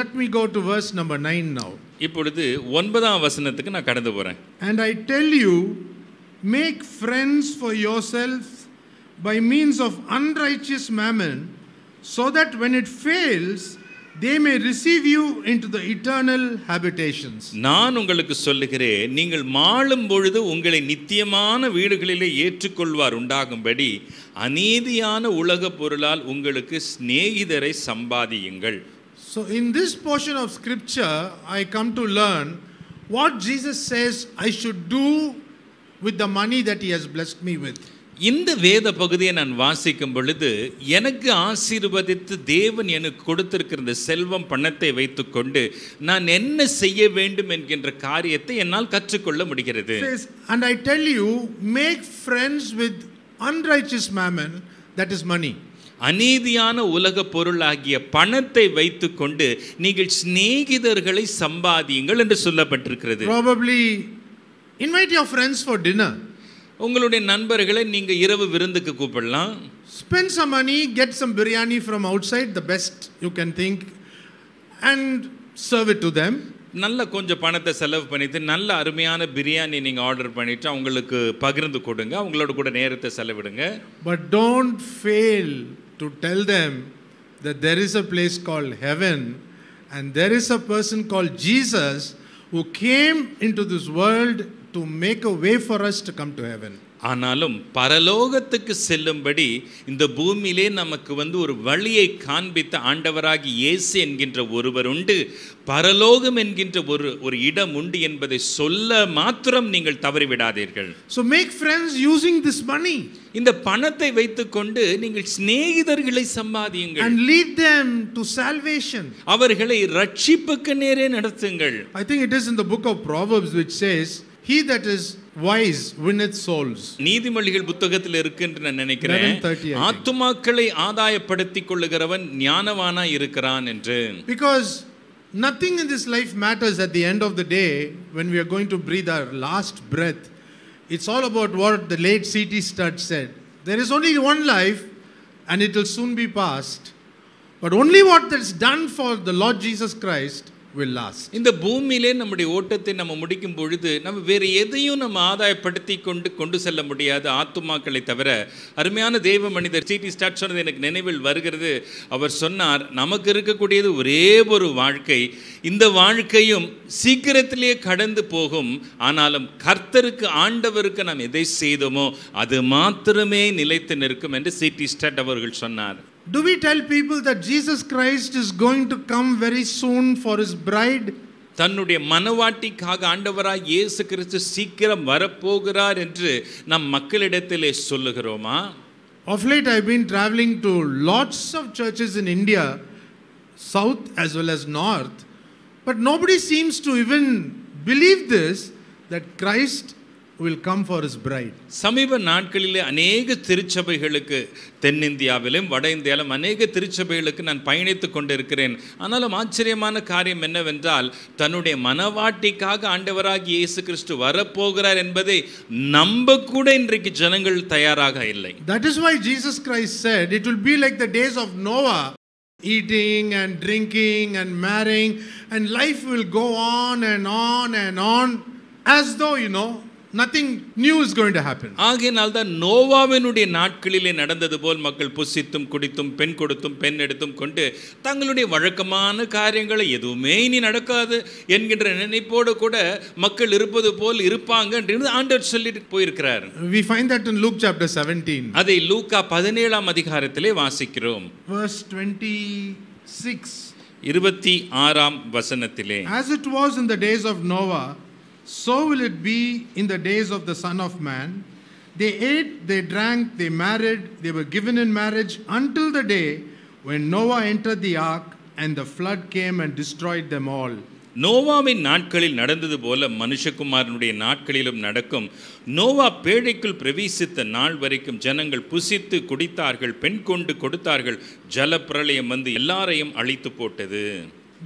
let me go to verse number 9 now. இப்பொழுது 9ஆம் வசனத்துக்கு நான் கடந்து போறேன். And I tell you, make friends for yourself by means of unrighteous mammon, so that when it fails, they may receive you into the eternal habitations. நான் உங்களுக்கு சொல்லுகிறேன், நீங்கள் மாளும் பொழுது உங்களை நித்தியமான வீடுகளிலே ஏற்றுக்கொள்வார் உண்டாகும்படி அநீதியான உலக பொருளால் உங்களுக்கு சிநேகிதரை சம்பாதியுங்கள். So in this portion of scripture, I come to learn what Jesus says I should do with the money that he has blessed me with. இந்த வேத பகுதியை நான் வாசிக்கும் பொழுது எனக்கு ஆசீர்வதித்து தேவன் எனக்கு கொடுத்திருக்கிற இந்த செல்வம் பணத்தை வைத்துக்கொண்டு நான் என்ன செய்ய வேண்டும் என்கின்ற காரியத்தை என்னால் கற்றுக்கொள்ள முடிகிறது. And I tell you, make friends with unrighteous mammon, that is money. அநீதியான உலக பொருளாகிய பணத்தை வைத்துக்கொண்டு நீங்கள் சிநேகிதர்களை சம்பாதியுங்கள் என்று சொல்லப்பட்டிருக்கிறது. Probably invite your friends for dinner. உங்களுடைய நண்பர்களை நீங்க இரவு விருந்துக்கு கூப்பிடலாம். Spend some money, get some biryani from outside, the best you can think, and serve it to them. நல்ல கொஞ்சம் பணத்தை செலவு பண்ணிட்டு நல்ல அருமையான பிரியாணி நீங்க ஆர்டர் பண்ணிட்டு அவங்களுக்கு பகிர்ந்து கொடுங்க, அவங்களோட கூட நேரத்தை செலவிடுங்க. But don't fail to tell them that there is a place called heaven and there is a person called Jesus who came into this world to make a way for us to come to heaven. ஆனாலும் பரலோகத்துக்கு செல்லும்படி இந்த பூமியிலே நமக்கு ஒரு வழியை காண்பித்த ஆண்டவராகி இயேசு என்கின்ற ஒருவர் உண்டு, பரலோகம் என்கின்ற ஒரு இடம் உண்டு என்பதை சொல்ல மாத்திரம் நீங்கள் தவறிவிடாதீர்கள். So make friends using this money. இந்த பணத்தை வைத்துக்கொண்டு நீங்கள் சிநேகிதர்களை சம்பாதியுங்கள். And lead them to salvation. அவர்களை ரட்சிப்புக்கு நேரே நடத்துங்கள். I think it is in the book of Proverbs which says, he that is wise winneth souls. நீதிமொழிகள் புத்தகத்தில் இருக்குன்னு நான் நினைக்கிறேன், ஆத்துமாக்களை ஆதாயப்படுத்திக் கொள்ளுகிறவன் ஞானவானா இருக்கிறான் என்று. Because nothing in this life matters at the end of the day when we are going to breathe our last breath. It's all about what the late C.T. Studd said. There is only one life and it will soon be past. But only what is done for the Lord Jesus Christ will last. இந்த பூமியிலே நம்முடைய ஓட்டத்தை நம்ம முடிக்கும் பொழுது நம்ம வேற எதையும் நம்ம ஆதாயப்படுத்தி கொண்டு செல்ல முடியாது ஆத்துமாக்களை தவிர. அருமையான தேவ மனிதர் C.T. ஸ்டாட் சொன்னது எனக்கு நினைவில் வருகிறது. அவர் சொன்னார், நமக்கு இருக்கக்கூடியது ஒரே ஒரு வாழ்க்கை, இந்த வாழ்க்கையும் சீக்கிரத்திலே கடந்து போகும், ஆனாலும் கர்த்தருக்கு ஆண்டவருக்கு நாம் எதை செய்தோமோ அது மாத்திரமே நிலைத்து நிற்கும் என்று C.T. ஸ்டாட் அவர்கள் சொன்னார். Do we tell people that Jesus Christ is going to come very soon for his bride? தன்னுடைய மனவாட்டிக்காக ஆண்டவராய் இயேசு கிறிஸ்து சீக்கிரம் வரப்போகிறார் என்று நம் மக்களிடத்திலே சொல்லுகிறோமா? Of late I have been traveling to lots of churches in India, south as well as north, but nobody seems to even believe this, that Christ will come for his bride. சமீப நாட்களிலே அநேக திருச்சபைகளுக்கு, தென்னிந்தியாவிலும் வட இந்தியாவிலும் அநேக திருச்சபைகளுக்கு நான் பயணித்துக் கொண்டிருக்கிறேன். ஆனாலும் ஆச்சரியமான காரியம் என்னவென்றால், தன்னுடைய மனவாட்டிக்காக ஆண்டவராகிய இயேசு கிறிஸ்து வரப்போகிறார் என்பதை நம்ப கூட இன்றைக்கு ஜனங்கள் தயாராக இல்லை. That is why Jesus Christ said it will be like the days of Noah, eating and drinking and marrying, and life will go on and on and on, as though nothing new is going to happen. ஆகையால் தான் நோவாவினுடைய நாட்களிலே நடந்தது போல் மக்கள் புசித்தும் குடித்தும் பெண் கொடுத்தும் பெண் எடுத்தும் கொண்டு தங்களுடைய வழக்கமான காரியங்களை எதுவுமே இனி நடக்காது என்கின்ற நினைப்போடு கூட மக்கள் இருப்பது போல் இருப்பாங்க என்று ஆண்டவர் சொல்லிட்டு போயிருக்கிறார். We find that in Luke chapter 17. அதை லூக்கா 17ஆம் அதிகாரத்திலே வாசிக்கிறோம். Verse 26. 26ஆம் வசனத்திலே, As it was in the days of Noah, so will it be in the days of the Son of Man. They ate, they drank, they married, they were given in marriage until the day when Noah entered the ark and the flood came and destroyed them all. நோவாவின் நாட்களில் நடந்தது போல மனுஷகுமாரனுடைய நாட்களிலும் நடக்கும். நோவா பேழைக்குள் பிரவேசித்த நாள் வரைக்கும் ஜனங்கள் புசித்து குடித்தார்கள், பெண் கொண்டு கொடுத்தார்கள், ஜலப்பிரளயம் வந்து எல்லாரையும் அழித்து போட்டது.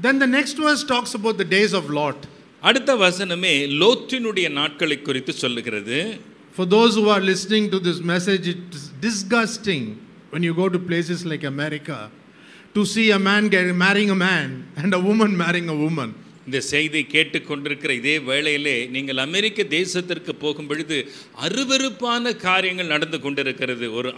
Then the next verse talks about the days of Lot. அடுத்த வசனமே லோத்தினுடைய நாட்களை குறித்து சொல்லுகிறது. For those who are listening to this message, it is disgusting when you go to places like America to see a man marrying a man and a woman marrying a woman. இந்த செய்தி கேட்டுக்கொண்டிருக்கிற இதே வேளையிலே நீங்கள் அமெரிக்க தேசத்திற்கு போகும் பொழுது அருவருப்பான காரியங்கள் நடந்து கொண்டிருக்கிறது. ஒரு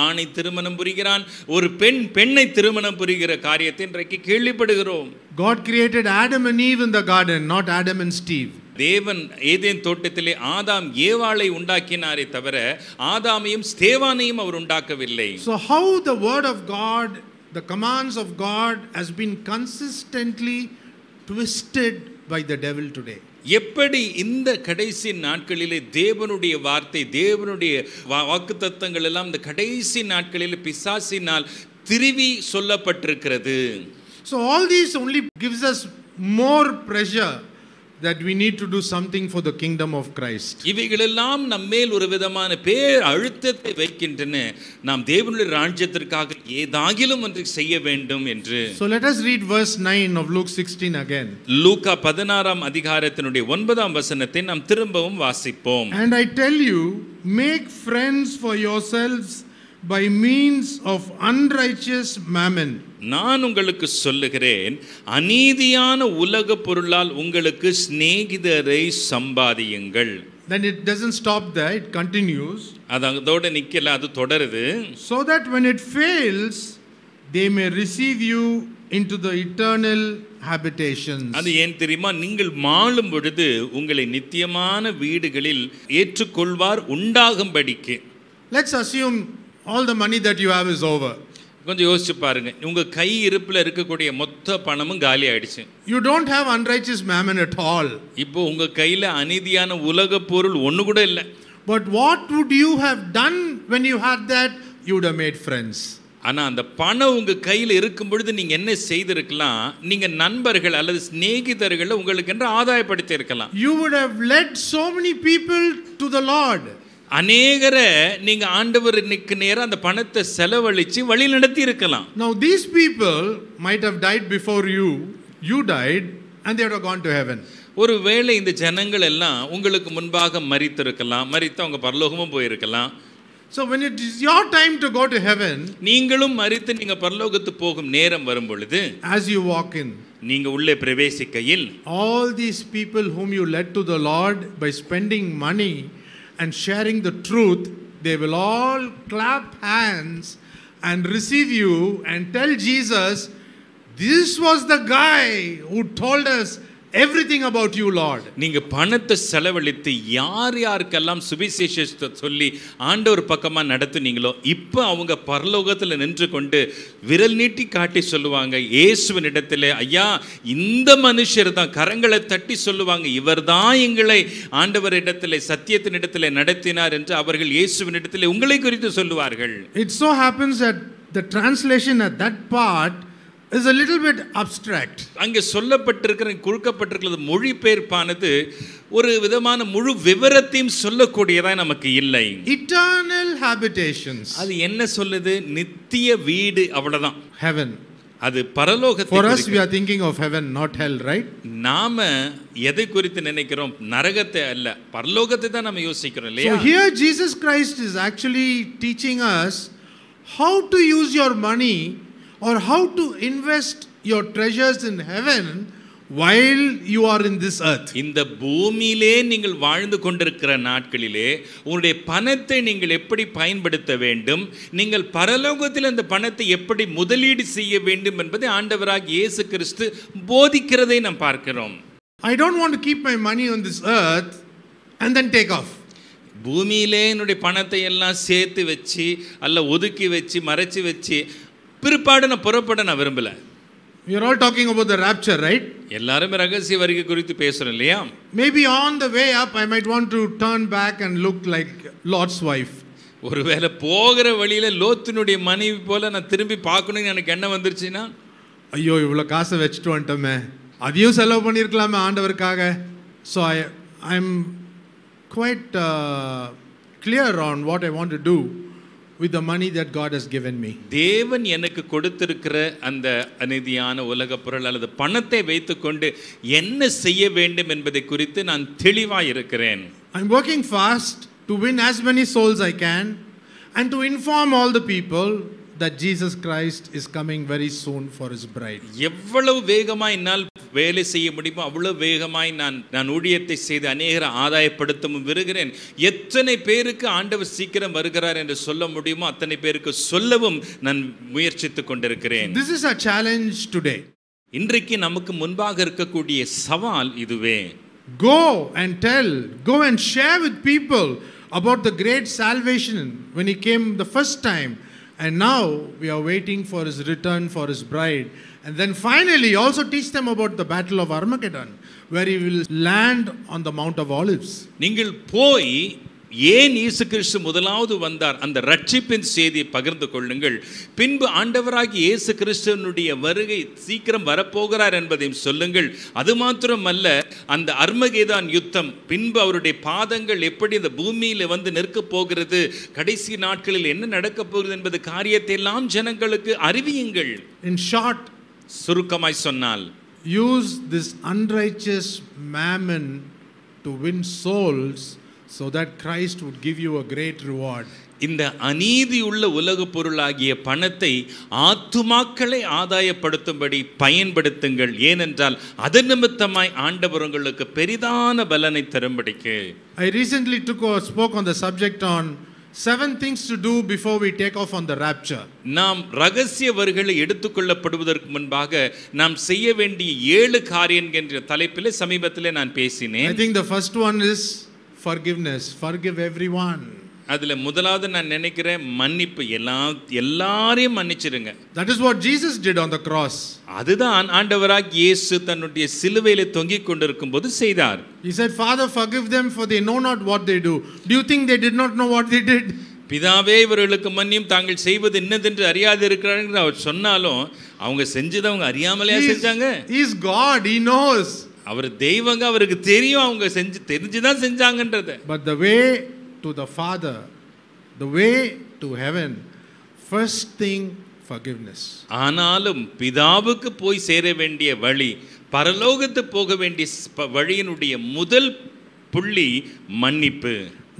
ஆணை திருமணம் புரிகிறான், ஒரு பெண்ணை திருமணம் புரிகிற காரியத்தை இன்றைக்கு கேள்விப்படுகிறோம். God created Adam and Eve in the garden, not Adam and Steve. தேவன் ஏதேன் தோட்டத்திலே ஆதாம் ஏவாளை உண்டாக்கினாரே தவிர ஆதாமையும் ஸ்தேவானையும் அவர் உண்டாக்கவில்லை. So how the word of God, the commands of God has been consistently twisted by the devil today. எப்படி இந்த கடைசி நாட்களிலே தேவனுடைய வார்த்தை, தேவனுடைய வாக்குத்தத்தங்கள் எல்லாம் இந்த கடைசி நாட்களிலே பிசாசினால் திருவி சொல்லப்பட்டிருக்கிறது. So all these only gives us more pressure that we need to do something for the kingdom of Christ. இவைகளெல்லாம் நம்மேல் ஒரு விதமான பேர் அழுத்தத்தை வைக்கின்றன. நாம் தேவனுடைய ராஜ்யத்திற்காக ஏதாகிலும் ஒன்று செய்ய வேண்டும் என்று. So let us read verse 9 of Luke 16 again. லூக்கா 16ஆம் அதிகாரத்தினுடைய 9ஆம் வசனத்தை நாம் திரும்பவும் வாசிப்போம். And I tell you, make friends for yourselves by means of unrighteous mammon. நான் உங்களுக்கு சொல்லுகிறேன், அநீதியான உலக பொருளால் உங்களுக்கு சிநேகிதரை சம்பாதியுங்கள். Then it doesn't stop there, it continues. அதோட நிக்கல, அது தொடருது. So that when it fails, they may receive you into the eternal habitations. அது ஏன் தெரியுமா? நீங்கள் மாளும் பொழுது உங்களை நித்தியமான வீடுகளில் ஏற்றுக்கொள்வார் உண்டாகும்படிக்கு. Let's assume all the money that you have is over. கொஞ்சம் யோசிச்சு பாருங்க, உங்க கை இருப்புல இருக்கக்கூடிய மொத்த பணமும் காலி ஆயிடுச்சு. You don't have unrighteous mammon at all. இப்போ உங்க கையில அநீதியான உலக பொருள் ஒண்ணு கூட இல்ல. But what would you have done when you had that? You would have made friends. ஆனா அந்த பணம் உங்க கையில் இருக்கும் பொழுது நீங்க என்ன செய்திருக்கலாம்? நீங்க நண்பர்கள் அல்லது சிநேகிதர்களை உங்களுக்கு என்று ஆதாயப்படுத்தி இருக்கலாம். You would have led so many people to the Lord. அநேகரை நீங்க ஆண்டவருக்கு நேரா அந்த பணத்தை செலவழிச்சு வழி நடத்தி இருக்கலாம். Now these people might have died before you died, and they would have gone to heaven. ஒருவேளை இந்த ஜனங்கள் எல்லாம் உங்களுக்கு முன்பாக மரித்திருக்கலாம், மரித்து அவங்க பரலோகமும் போயிருக்கலாம். So when it is your time to go to heaven, நீங்களும் மரித்து நீங்க பரலோகத்துக்கு போகும் நேரம் வரும் பொழுது, as you walk in, நீங்க உள்ளே பிரவேசிக்கையில் all these people whom you led to the Lord by spending money and sharing the truth, they will all clap hands and receive you and tell Jesus, this was the guy who told us everything about you, Lord. நீங்க பணத்தை செலவழித்து யார் யாருக்கெல்லாம் சுவிசேஷத்தை சொல்லி ஆண்டவர் பக்கமா நடத்துனீங்களோ, இப்போ அவங்க பரலோகத்தில் நின்று கொண்டு விரல் நீட்டி காட்டி சொல்லுவாங்க இயேசுவின் இடத்துல, ஐயா இந்த மனுஷர் தான், கரங்களை தட்டி சொல்லுவாங்க, இவர் தான் எங்களை ஆண்டவர் இடத்துல சத்தியத்தின் இடத்துல நடத்தினார் என்று அவர்கள் இயேசுவின் இடத்துல உங்களை குறித்து சொல்லுவார்கள். It so happens that the translation at that part is a little bit abstract. அங்கே சொல்லப்பட்டிருக்கிற கொடுக்கப்பட்டிருக்கிறது மொழிபெயர்ப்பானது ஒரு விதமான முழு விவரத்தையும் சொல்லக்கூடியதாய் நமக்கு இல்லை. Eternal habitations. அது என்ன சொல்லுது? நித்திய வீடு, அவ்வளவுதான். Heaven. அது பரலோகத்தை. For us we are thinking of heaven, not hell, right? நாம எதை குறித்து நினைக்கிறோம்? நரகத்தை அல்ல, பரலோகத்தை தான் நாம யோசிக்கிறோம் இல்லையா? So here Jesus Christ is actually teaching us how to use your money or how to invest your treasures in heaven while you are in this earth. இந்த பூமியிலே நீங்கள் வாழ்ந்து கொண்டிருக்கிற நாட்களிலே உங்களுடைய பணத்தை நீங்கள் எப்படி பயன்படுத்த வேண்டும், நீங்கள் பரலோகத்தில் அந்த பணத்தை எப்படி முதலீடு செய்ய வேண்டும் என்பதை ஆண்டவராகிய இயேசு கிறிஸ்து போதிக்கிறதை நாம் பார்க்கிறோம். I don't want to keep my money on this earth and then take off. பூமியிலே என்னுடைய பணத்தை எல்லாம் சேர்த்து வச்சு அல்ல ஒதுக்கி வச்சு மறைச்சு வச்சு பிற்பாடு நான் புறப்பட நான் விரும்பல. We are all talking about the rapture, right? எல்லாரும் ரகசிய வருகை குறித்து பேசுறோம் இல்லையா? Maybe on the way up I might want to turn back and look like Lot's wife. ஒருவேளை போகிற வழியில லோத்தினுடைய மனைவி போல நான் திரும்பி பார்க்கணும்னு எனக்கு என்ன வந்துருச்சுன்னா, ஐயோ இவ்வளோ காசை வச்சுட்டு வந்துட்டோமே, அதையும் செலவு பண்ணியிருக்கலாமே ஆண்டவருக்காக. So I'm quite clear on what I want to do with the money that God has given me. தேவன் எனக்கு கொடுத்திருக்கிற அந்த அநீதியான உலக பொருள் அல்லது பணத்தை வைத்துக்கொண்டு என்ன செய்ய வேண்டும் என்பதை குறித்து நான் தெளிவாக இருக்கிறேன். I'm working fast to win as many souls I can and to inform all the people that Jesus Christ is coming very soon for his bride. எவ்வளவு வேகமாய் என்னால் வேலை செய்ய முடியுமோ அவ்வளவு வேகமாய் நான் ஊழியத்தை செய்து அநேகரை ஆதாயப்படுத்தவும் விருகிறேன். எத்தனை பேருக்கு ஆண்டவர் சீக்கிரம் வருகிறார் என்று சொல்ல முடியுமோ அத்தனை பேருக்கு சொல்லவும் நான் முயற்சித்துக் கொண்டிருக்கிறேன். This is a challenge today. இன்றைக்கு நமக்கு முன்பாக இருக்கக்கூடிய சவால் இதுவே. Go and share with people about the great salvation when he came the first time, and now we are waiting for his return for his bride. And then finally also teach them about the battle of Armageddon, where he will land on the Mount of Olives. நீங்கள் போய் ஏன் இயேசு கிறிஸ்து முதலாவது வந்தார் அந்த ரட்சிப்பின் செய்தியை பகிர்ந்து கொள்ளுங்கள். பின்பு ஆண்டவராகிய இயேசு கிறிஸ்துவினுடைய வருகை சீக்கிரம் வரப்போகிறார் என்பதையும் சொல்லுங்கள். அது மாத்திரமல்ல, அந்த அர்மகேதான் யுத்தம் பின்பு அவருடைய பாதங்கள் எப்படி இந்த பூமியில் வந்து நிற்கப் போகிறது, கடைசி நாட்களில் என்ன நடக்கப் போகிறது என்பது காரியத்தை எல்லாம் ஜனங்களுக்கு அறிவியுங்கள். In short, சுருக்கமாய் சொன்னால், use this unrighteous mammon to win souls, so that Christ would give you a great reward. இந்த அநீதி உள்ள உலக பொருளாகிய பணத்தை ஆத்துமாக்களை ஆதாயப்படுத்தும்படி பயன்படுத்துங்கள். ஏனென்றால் அதன் நிமித்தமாய் ஆண்டவர் உங்களுக்கு பெரிதான பலனை தரும்படிக்கு. I recently spoke on the subject on 7 things to do before we take off on the rapture. நாம் ரகசிய வருகையை எடுத்துக்கொள்ளப்படுவதற்கு முன்பாக நாம் செய்ய வேண்டிய 7 காரியங்கள் என்ற தலைப்பிலே சமீபத்திலே நான் பேசினேன். I think the first one is forgiveness. Forgive everyone. அதுல முதலாவது நான் நினைக்கிறேன் மன்னிப்பு. எல்லாரையும் மன்னிச்சிருங்க. That is what Jesus did on the cross. அதுதான் ஆண்டவராகிய இயேசு தன்னுடைய சிலுவையிலே தொங்கிக் கொண்டிருக்கும் போது செய்தார். He said, Father, forgive them, for they know not what they do. Do you think they did not know what they did? பிதாவே இவர்களுக்கு மன்னியும், தாங்கள் செய்வது என்னதென்று அறியாது இருக்கிறார்கள் அவர் சொன்னாலும் அவங்க செஞ்சதை அவங்க அறியாமலே செஞ்சாங்க. He is God, he knows. அவர் தெய்வங்க, அவருக்கு தெரியும் அவங்க தெரிஞ்சுதான் செஞ்சாங்கன்றது. But the way to the Father, the way to heaven, first thing forgiveness. ஆனாலும் பிதாவுக்கு போய் சேர வேண்டிய வழி, பரலோகத்துக்கு போக வேண்டிய வழியினுடைய முதல் புள்ளி மன்னிப்பு.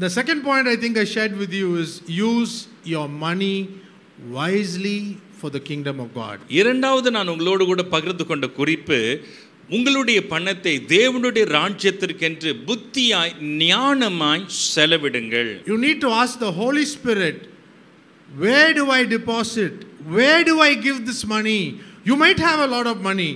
The second point I think I shared with you is use your money wisely for the kingdom of God. இரண்டாவது நான் உங்களோடு கூட பகிர்ந்து கொண்ட குறிப்பு, உங்களுடைய பணத்தை தேவனுடைய ராஜ்யத்திற்கென்று புத்தியாய் ஞானமாய் செலவிடுங்கள். You need to ask the Holy Spirit, where do I deposit? Where do I give this money? You might have a lot of money,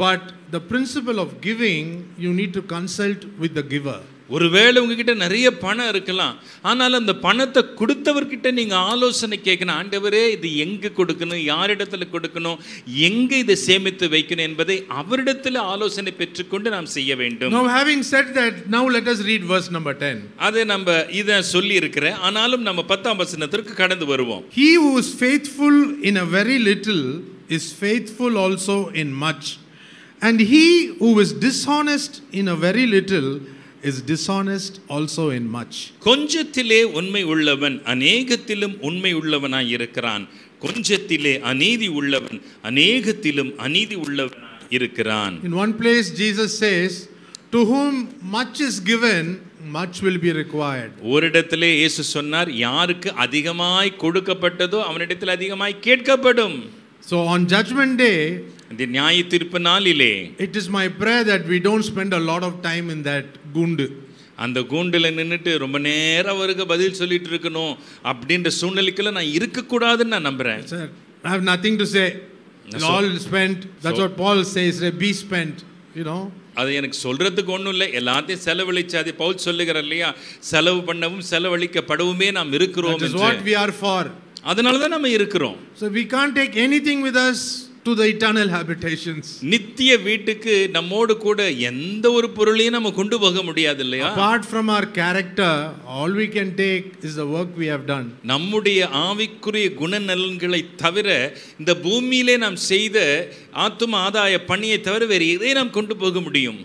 but the principle of giving, you need to consult with the giver. ஒருவேளை உங்ககிட்ட நிறைய பணம் இருக்கலாம், ஆனால் அந்த பணத்தை கொடுத்தவர்கிட்ட நீங்க ஆலோசனை கேட்கணும். ஆண்டவரே, இது எங்க கொடுக்கணும், யாரிடத்துல கொடுக்கணும், எங்க இதை சேமித்து வைக்கணும் என்பதை அவரிடத்தில் ஆலோசனை பெற்றுக்கொண்டு நாம் செய்ய வேண்டும். Now having said that, now let us read verse number 10. அதை நம்ம இத சொல்லி இருக்கிறேன், ஆனாலும் நம்ம 10ஆம் வசனத்திற்கு கடந்து வருவோம். He who is faithful in a very little is faithful also in much, and he who is dishonest in a very little is dishonest also in much. கொஞ்சத்திலே உண்மை உள்ளவன் அநேகத்திலும் உண்மை உள்ளவனாய் இருக்கிறான், கொஞ்சத்திலே அநீதி உள்ளவன் அநேகத்திலும் அநீதி உள்ளவனாய் இருக்கிறான். In one place Jesus says, to whom much is given, much will be required. ஒரு இடத்திலே இயேசு சொன்னார், யாருக்கு அதிகமாய் கொடுக்கப்பட்டதோ அவனிடத்தில் அதிகமாய் கேட்கப்படும். So on judgment day, இந்த நியாய தீர்ப்பு நாளிலே, it is my prayer that we don't spend a lot of time in that gundu. அந்த கூண்டில் நின்றுட்டு ரொம்ப நேரம் அவருக்கு பதில் சொல்லிட்டு இருக்கணும் அப்படின்ற சூழ்நிலைக்குள்ள நான் இருக்கக்கூடாதுன்னு நான் நம்புறேன். I have nothing to say. It's all spent. That's what Paul says, be spent, you know. அது எனக்கு சொல்றதுக்கு ஒன்றும் இல்லை, எல்லாத்தையும் செலவழிச்சு, அது பவுல் சொல்லுகிறார் இல்லையா, செலவு பண்ணவும் செலவழிக்கப்படவுமே நாம் இருக்கிறோம். That is what we are for. அதனால தான் நம்ம இருக்கிறோம். So we can't take anything with us to the eternal habitations. நித்திய வீட்டுக்கு நம்மோடு கூட எந்த ஒரு பொருளையும் நம்ம கொண்டு போக முடியாது இல்லையா? Apart from our character, all we can take is the work we have done. நம்முடைய ஆவிக்குரிய குணநலன்களை தவிர, இந்த பூமியிலே நாம் செய்த ஆத்தும ஆதாய பணியை தவிர வேறு எதை நாம் கொண்டு போக முடியும்?